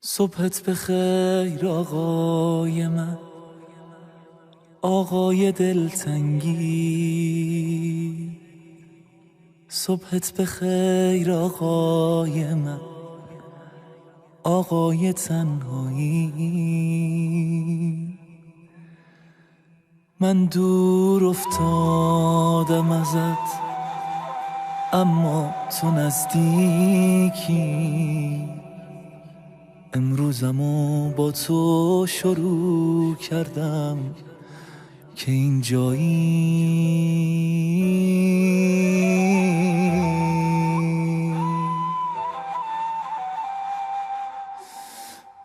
صبحت بخیر آقای من، آقای دلتنگی. صبحت بخیر آقای من، آقای تنهایی. من دور افتادم ازت اما تو نزدیکی. امروزمو با تو شروع کردم که اینجایی.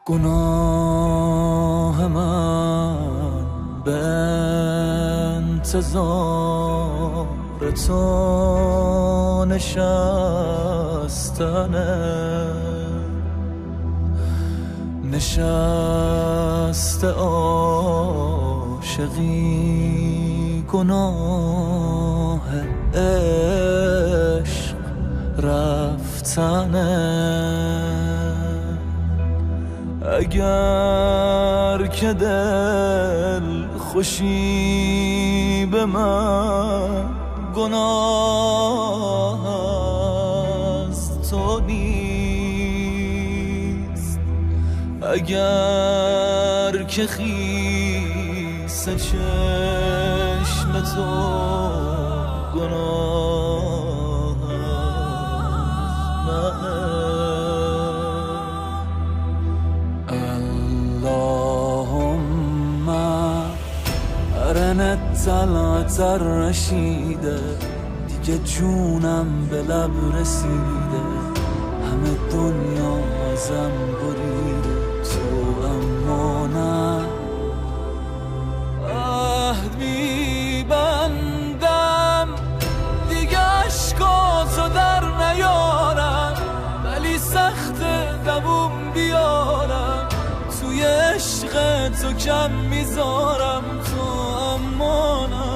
گناه من به انتظار تو نشست عاشقی. گناه عشق رفتنه. اگر که دل خوشی به من گناه از تو نیست. اگر که خیس چشم تو گناه منه. اللهم ارن طلعت الرشیده. دیگه جونم به لب رسیده، همه دنیا ازم بریده، تو اما نه. عهد میبندم دیگه عشقاتو در نیارم، ولی سخت دووم بیارم. توی عشق تو کم میذارم، تو اما نه.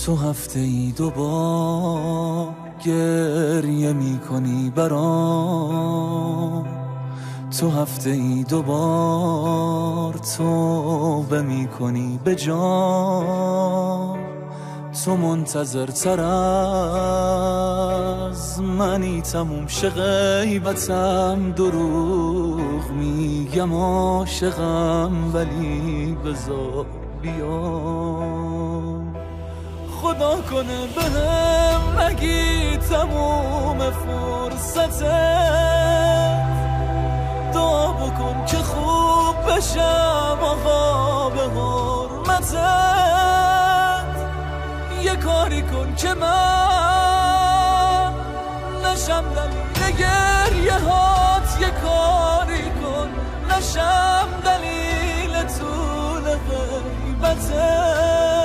تو هفته ای 2 بار گریه می کنی برام. تو هفته ای 2 بار توبه می کنی به جان. تو منتظر تر از منی تموم شه غیبتم. دروغ میگم عاشقم، ولی بذار بیام. خدا کنه بهم نگی تموم فرصته. دعا بکن که خوب بشم آقا به حرمتت. یه کاری کن که من نشم دلیل گریه هات. یه کاری کن نشم دلیل طول غیبتت.